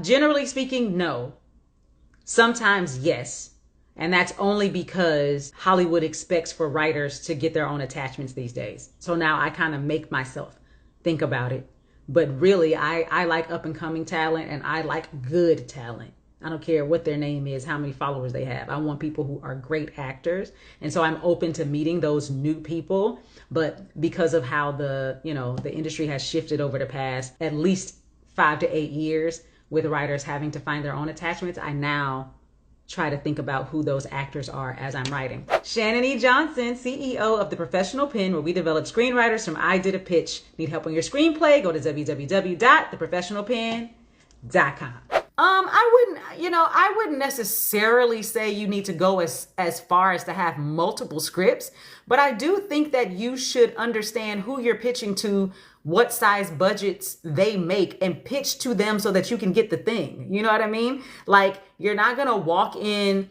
Generally speaking, no. Sometimes yes. And that's only because Hollywood expects for writers to get their own attachments these days. So now I kind of make myself think about it. But really, I like up and coming talent, and I like good talent. I don't care what their name is, how many followers they have. I want people who are great actors. And so I'm open to meeting those new people. But because of how the industry has shifted over the past at least 5 to 8 years with writers having to find their own attachments, I now try to think about who those actors are as I'm writing. Shannan E. Johnson, CEO of The Professional Pen, where we develop screenwriters from I did a pitch. Need help on your screenplay? Go to www.theprofessionalpen.com. I wouldn't necessarily say you need to go as far as to have multiple scripts, but I do think that you should understand who you're pitching to, what size budgets they make, and pitch to them so that you can get the thing. You know what I mean? Like, you're not going to walk in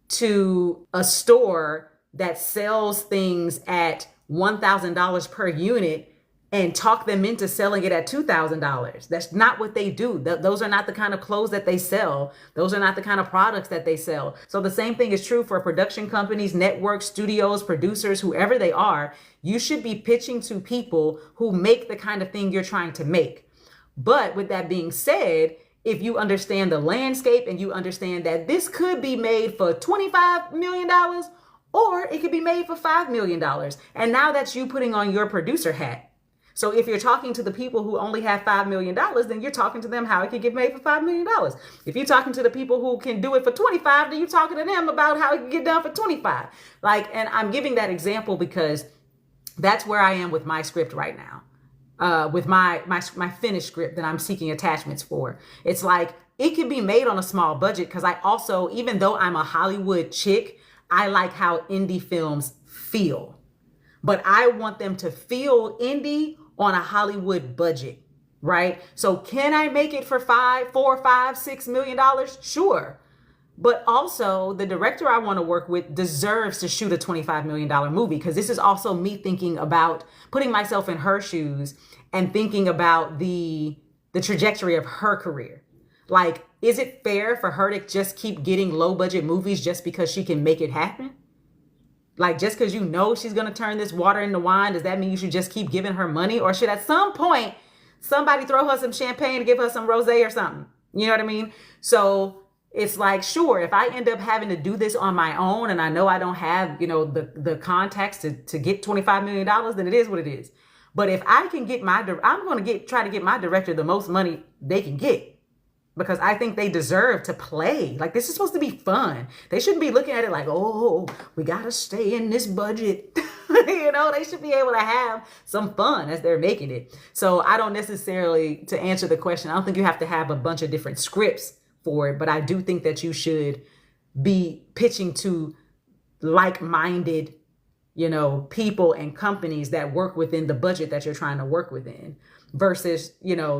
to a store that sells things at $1,000 per unit and talk them into selling it at $2,000. That's not what they do. Those are not the kind of clothes that they sell. Those are not the kind of products that they sell. So the same thing is true for production companies, networks, studios, producers, whoever they are. You should be pitching to people who make the kind of thing you're trying to make. But with that being said, if you understand the landscape and you understand that this could be made for $25 million, or it could be made for $5 million. And now that's you putting on your producer hat. So if you're talking to the people who only have $5 million, then you're talking to them how it can get made for $5 million. If you're talking to the people who can do it for 25, then you're talking to them about how it can get done for 25. And I'm giving that example because that's where I am with my script right now. With my finished script that I'm seeking attachments for. It's like, it can be made on a small budget because I also, even though I'm a Hollywood chick, I like how indie films feel. But I want them to feel indie on a Hollywood budget, right? So can I make it for $4, $5, $6 million? Sure. But also the director I want to work with deserves to shoot a $25 million movie, because this is also me thinking about putting myself in her shoes and thinking about the trajectory of her career. Like, is it fair for her to just keep getting low budget movies just because she can make it happen? Like, just because you know she's going to turn this water into wine, does that mean you should just keep giving her money? Or should at some point somebody throw her some champagne and give her some rosé or something? You know what I mean? So it's like, sure, if I end up having to do this on my own and I know I don't have, the contacts to get $25 million, then it is what it is. But if I can get I'm going to try to get my director the most money they can get, because I think they deserve to play. Like, this is supposed to be fun. They shouldn't be looking at it like, oh, we got to stay in this budget. They should be able to have some fun as they're making it. So I don't necessarily, to answer the question, I don't think you have to have a bunch of different scripts for it, but I do think that you should be pitching to like-minded, people and companies that work within the budget that you're trying to work within, versus,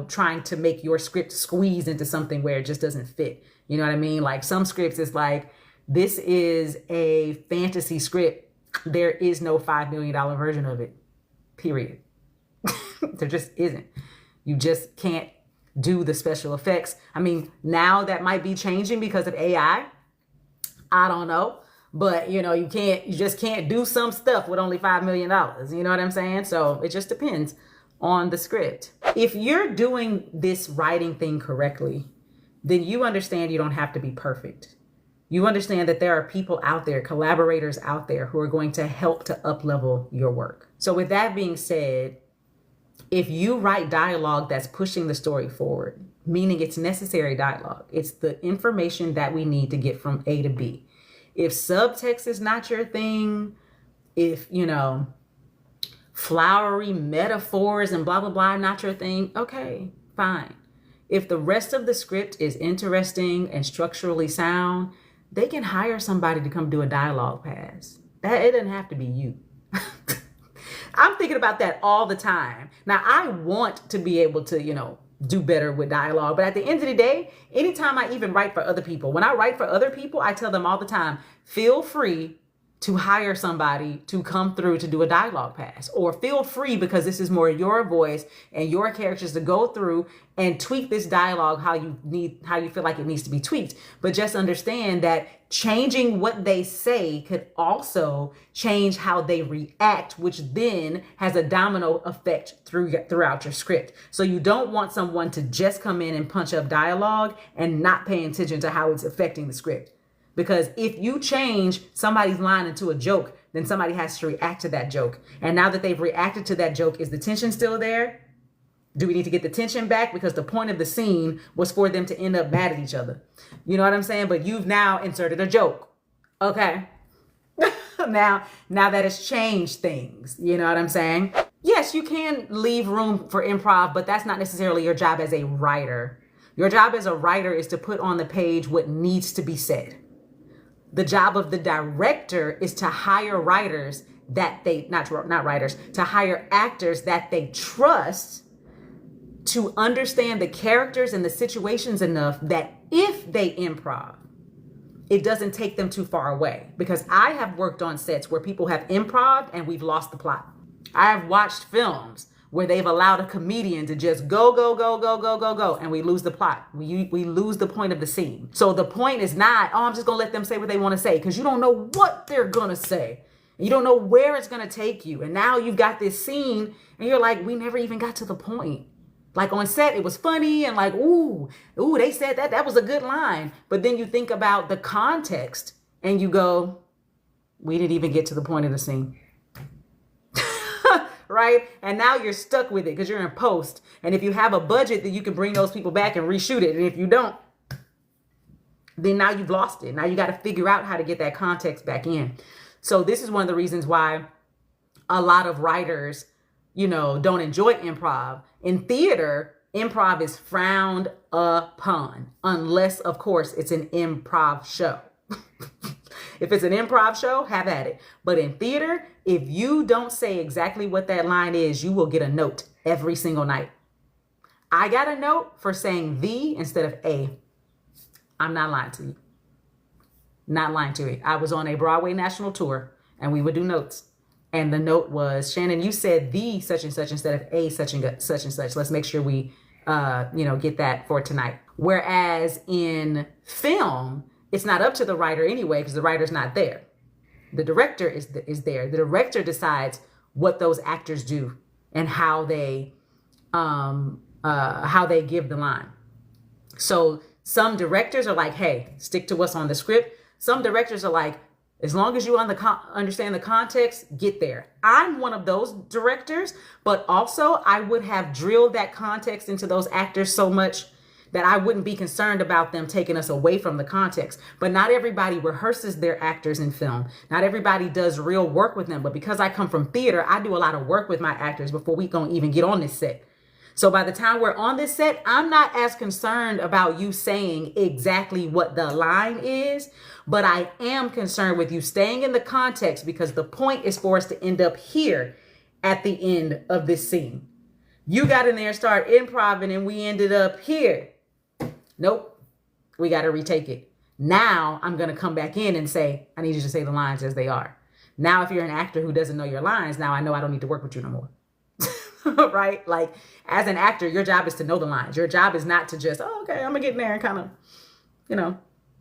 trying to make your script squeeze into something where it just doesn't fit. You know what I mean? Like, some scripts is like, this is a fantasy script. There is no $5 million version of it, period. There just isn't. You just can't do the special effects. I mean, now that might be changing because of AI. I don't know. But, you just can't do some stuff with only $5 million. You know what I'm saying? So it just depends on the script. If you're doing this writing thing correctly, then you understand you don't have to be perfect. You understand that there are people out there, collaborators out there, who are going to help to up-level your work. So with that being said, if you write dialogue that's pushing the story forward, meaning it's necessary dialogue, it's the information that we need to get from A to B. If subtext is not your thing, if, flowery metaphors and blah, blah, blah, not your thing, okay, fine. If the rest of the script is interesting and structurally sound, they can hire somebody to come do a dialogue pass. It doesn't have to be you. I'm thinking about that all the time. Now, I want to be able to, do better with dialogue. But at the end of the day, anytime I even write for other people, when I write for other people, I tell them all the time, feel free to hire somebody to come through to do a dialogue pass, or feel free, because this is more your voice and your characters, to go through and tweak this dialogue how you feel like it needs to be tweaked. But just understand that changing what they say could also change how they react, which then has a domino effect throughout your script. So you don't want someone to just come in and punch up dialogue and not pay attention to how it's affecting the script. Because if you change somebody's line into a joke, then somebody has to react to that joke. And now that they've reacted to that joke, is the tension still there? Do we need to get the tension back? Because the point of the scene was for them to end up mad at each other. You know what I'm saying? But you've now inserted a joke. Okay. Now that has changed things. You know what I'm saying? Yes, you can leave room for improv, but that's not necessarily your job as a writer. Your job as a writer is to put on the page what needs to be said. The job of the director is to hire writers that to hire actors that they trust to understand the characters and the situations enough that if they improv, it doesn't take them too far away. Because I have worked on sets where people have improv and we've lost the plot. I have watched films where they've allowed a comedian to just go, and we lose the plot. We lose the point of the scene. So the point is not, I'm just gonna let them say what they wanna say, because you don't know what they're gonna say. You don't know where it's gonna take you. And now you've got this scene and you're like, we never even got to the point. Like on set, it was funny and like, ooh, they said that was a good line. But then you think about the context and you go, we didn't even get to the point of the scene. Right? And now you're stuck with it because you're in post. And if you have a budget, then you can bring those people back and reshoot it. And if you don't, then now you've lost it. Now you got to figure out how to get that context back in. So this is one of the reasons why a lot of writers, don't enjoy improv. In theater, improv is frowned upon, unless, of course, it's an improv show. If it's an improv show, have at it. But in theater, if you don't say exactly what that line is, you will get a note every single night. I got a note for saying the instead of a. I'm not lying to you. Not lying to you. I was on a Broadway national tour and we would do notes. And the note was, Shannan, you said the such and such instead of a such and such. Let's make sure we, get that for tonight. Whereas in film, it's not up to the writer anyway, because the writer's not there. The director is there. The director decides what those actors do and how they give the line. So some directors are like, hey, stick to what's on the script. Some directors are like, as long as you understand the context, get there. I'm one of those directors, but also I would have drilled that context into those actors so much that I wouldn't be concerned about them taking us away from the context. But not everybody rehearses their actors in film. Not everybody does real work with them. But because I come from theater, I do a lot of work with my actors before we gonna even get on this set. So by the time we're on this set, I'm not as concerned about you saying exactly what the line is, but I am concerned with you staying in the context, because the point is for us to end up here at the end of this scene. You got in there and started improvising and we ended up here. Nope, we got to retake it. Now I'm going to come back in and say, I need you to say the lines as they are. Now, if you're an actor who doesn't know your lines, now I know I don't need to work with you no more. Right? Like, as an actor, your job is to know the lines. Your job is not to just, okay, I'm going to get in there and kind of,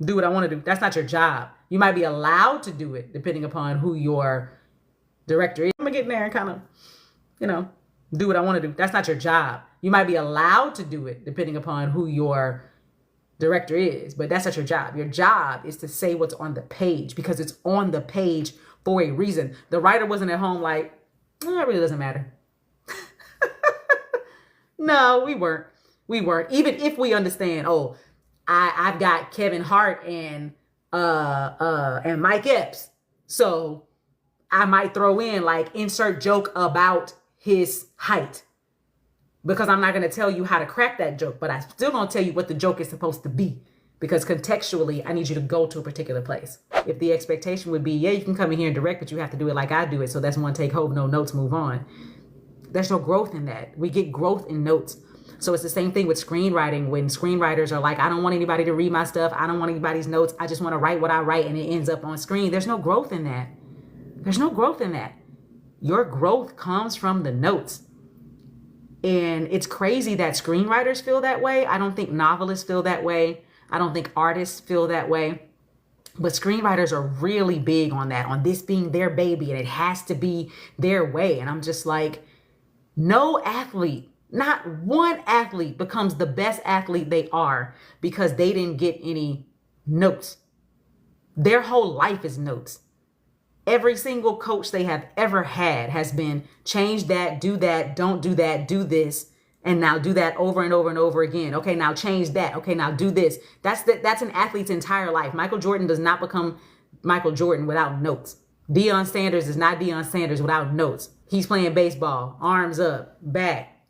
do what I want to do. That's not your job. You might be allowed to do it depending upon who your director is. I'm going to get in there and kind of, do what I want to do. That's not your job. You might be allowed to do it depending upon who your director is, but that's not your job. Your job is to say what's on the page, because it's on the page for a reason. The writer wasn't at home like, it really doesn't matter. No, we weren't. Even if we understand, I've got Kevin Hart and Mike Epps. So I might throw in like insert joke about his height, because I'm not going to tell you how to crack that joke, but I'm still going to tell you what the joke is supposed to be, because contextually, I need you to go to a particular place. If the expectation would be, yeah, you can come in here and direct, but you have to do it like I do it. So that's one take, hold, no notes, move on. There's no growth in that. We get growth in notes. So it's the same thing with screenwriting. When screenwriters are like, I don't want anybody to read my stuff. I don't want anybody's notes. I just want to write what I write and it ends up on screen. There's no growth in that. There's no growth in that. Your growth comes from the notes. And it's crazy that screenwriters feel that way. I don't think novelists feel that way. I don't think artists feel that way. But screenwriters are really big on that, on this being their baby and it has to be their way. And I'm just like, no athlete, not one athlete becomes the best athlete they are because they didn't get any notes. Their whole life is notes. Every single coach they have ever had has been change that, do that, don't do that, do this, and now do that over and over and over again. Okay, now change that. Okay, now do this. That's an athlete's entire life. Michael Jordan does not become Michael Jordan without notes. Deion Sanders is not Deion Sanders without notes. He's playing baseball, arms up, back,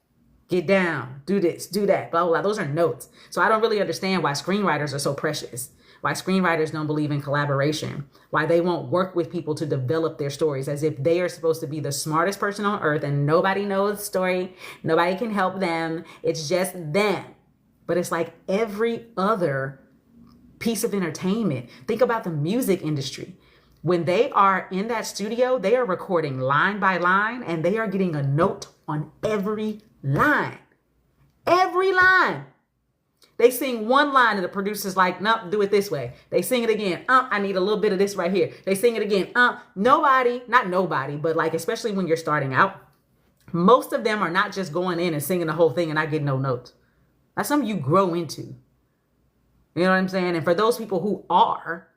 get down, do this, do that, blah, blah, blah. Those are notes. So I don't really understand why screenwriters are so precious. Why screenwriters don't believe in collaboration, why they won't work with people to develop their stories as if they are supposed to be the smartest person on earth and nobody knows the story, nobody can help them, it's just them. But it's like every other piece of entertainment. Think about the music industry. When they are in that studio, they are recording line by line and they are getting a note on every line. Every line. They sing one line and the producer's like, nope, do it this way. They sing it again. I need a little bit of this right here. They sing it again. Nobody, not nobody, but like, especially when you're starting out, most of them are not just going in and singing the whole thing and I get no notes. That's something you grow into. You know what I'm saying? And for those people who are,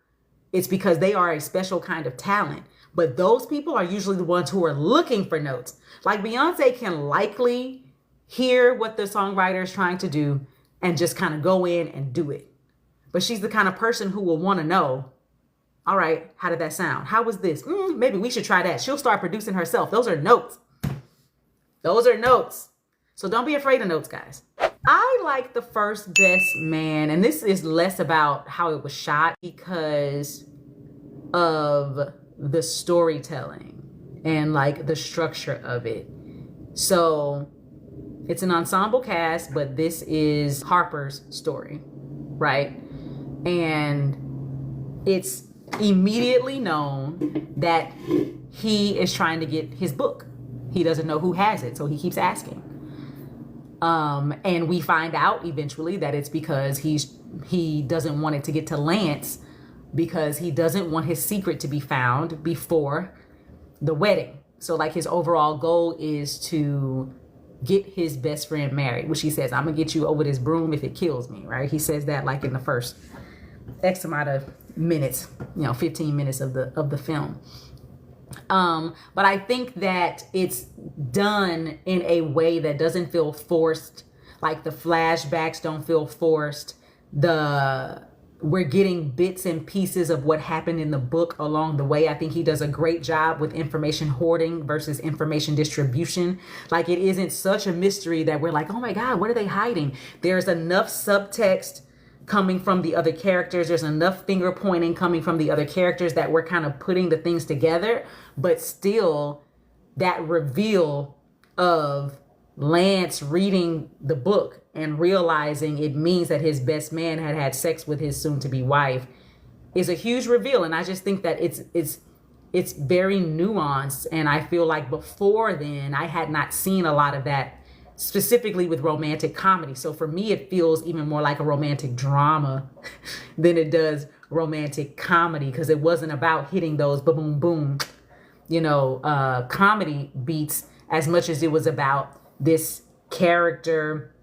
it's because they are a special kind of talent. But those people are usually the ones who are looking for notes. Like Beyonce can likely hear what the songwriter is trying to do and just kind of go in and do it. But she's the kind of person who will want to know, all right, how did that sound? How was this? Maybe we should try that. She'll start producing herself. Those are notes. Those are notes. So don't be afraid of notes, guys. I like The First Best Man, and this is less about how it was shot because of the storytelling and like the structure of it. So it's an ensemble cast, but this is Harper's story, right? And it's immediately known that he is trying to get his book. He doesn't know who has it, so he keeps asking. And we find out eventually that it's because he doesn't want it to get to Lance because he doesn't want his secret to be found before the wedding. So like his overall goal is to get his best friend married, which he says, I'm gonna get you over this broom if it kills me, right? He says that like in the first X amount of minutes, 15 minutes of the film. But I think that it's done in a way that doesn't feel forced. Like the flashbacks don't feel forced. We're getting bits and pieces of what happened in the book along the way. I think he does a great job with information hoarding versus information distribution. Like it isn't such a mystery that we're like, oh my God, what are they hiding? There's enough subtext coming from the other characters. There's enough finger pointing coming from the other characters that we're kind of putting the things together, but still that reveal of Lance reading the book and realizing it means that his best man had had sex with his soon-to-be wife is a huge reveal. And I just think that it's very nuanced. And I feel like before then I had not seen a lot of that, specifically with romantic comedy. So for me, it feels even more like a romantic drama than it does romantic comedy, because it wasn't about hitting those boom, boom, comedy beats as much as it was about this character,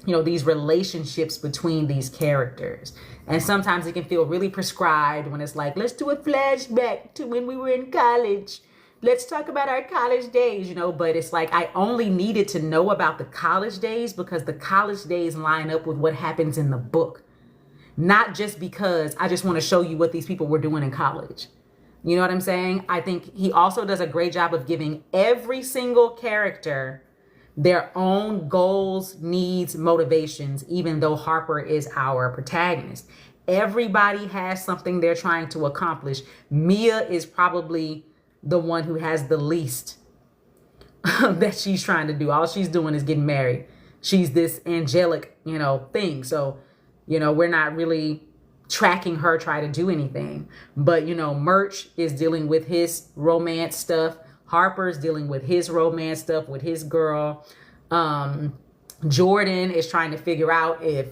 these relationships between these characters. And sometimes it can feel really prescribed when it's like, let's do a flashback to when we were in college. Let's talk about our college days, but it's like I only needed to know about the college days because the college days line up with what happens in the book. Not just because I just want to show you what these people were doing in college. You know what I'm saying? I think he also does a great job of giving every single character their own goals, needs, motivations, even though Harper is our protagonist. Everybody has something they're trying to accomplish. Mia is probably the one who has the least that she's trying to do. All she's doing is getting married. She's this angelic, thing. So, we're not really tracking her try to do anything. But, you know, Murch is dealing with his romance stuff. Harper's dealing with his romance stuff with his girl. Jordan is trying to figure out if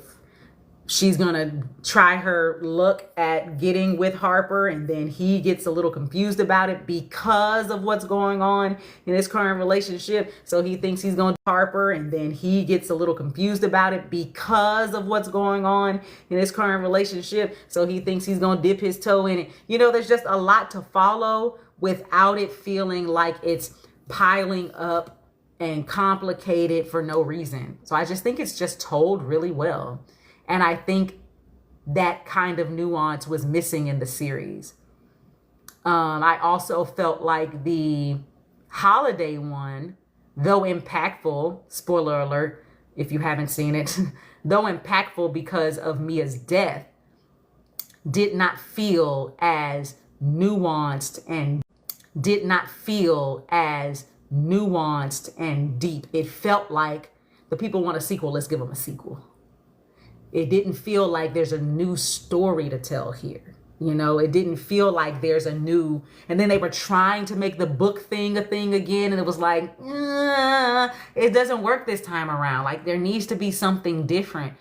she's going to try her luck at getting with Harper, and then he gets a little confused about it because of what's going on in his current relationship. So he thinks he's going to Harper, and then he gets a little confused about it because of what's going on in his current relationship. So he thinks he's going to dip his toe in it. You know, there's just a lot to follow without it feeling like it's piling up and complicated for no reason. So I just think it's just told really well. And I think that kind of nuance was missing in the series. I also felt like the holiday one, though impactful, spoiler alert, if you haven't seen it, though impactful because of Mia's death, did not feel as nuanced and deep. It felt like the people want a sequel, let's give them a sequel. It didn't feel like there's a new story to tell here. You know, it didn't feel like there's a new, and then they were trying to make the book thing a thing again. And it was like, it doesn't work this time around. Like there needs to be something different,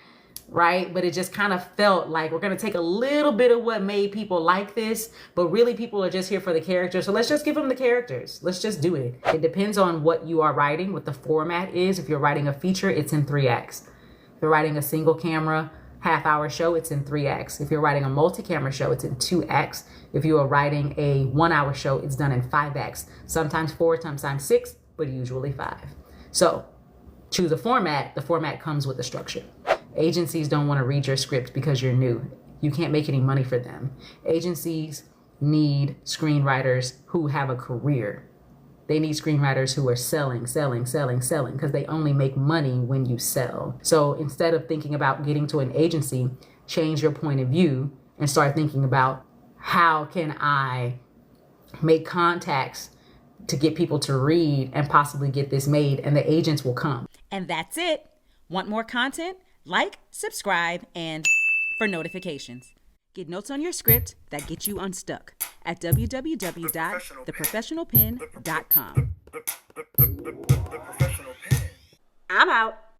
right? But it just kind of felt like we're going to take a little bit of what made people like this, but really people are just here for the characters. So let's just give them the characters. Let's just do it. It depends on what you are writing, what the format is. If you're writing a feature, it's in 3 acts. If you're writing a single camera, half-hour show, it's in 3 acts. If you're writing a multi-camera show, it's in 2 acts. If you are writing a 1-hour show, it's done in 5 acts. Sometimes 4, sometimes 6, but usually 5. So choose a format. The format comes with a structure. Agencies don't want to read your script because you're new. You can't make any money for them. Agencies need screenwriters who have a career. They need screenwriters who are selling, because they only make money when you sell. So instead of thinking about getting to an agency, change your point of view and start thinking about how can I make contacts to get people to read and possibly get this made, and the agents will come. And that's it. Want more content? Like, subscribe, and for notifications. Get notes on your script that get you unstuck at www.theprofessionalpen.com. I'm out.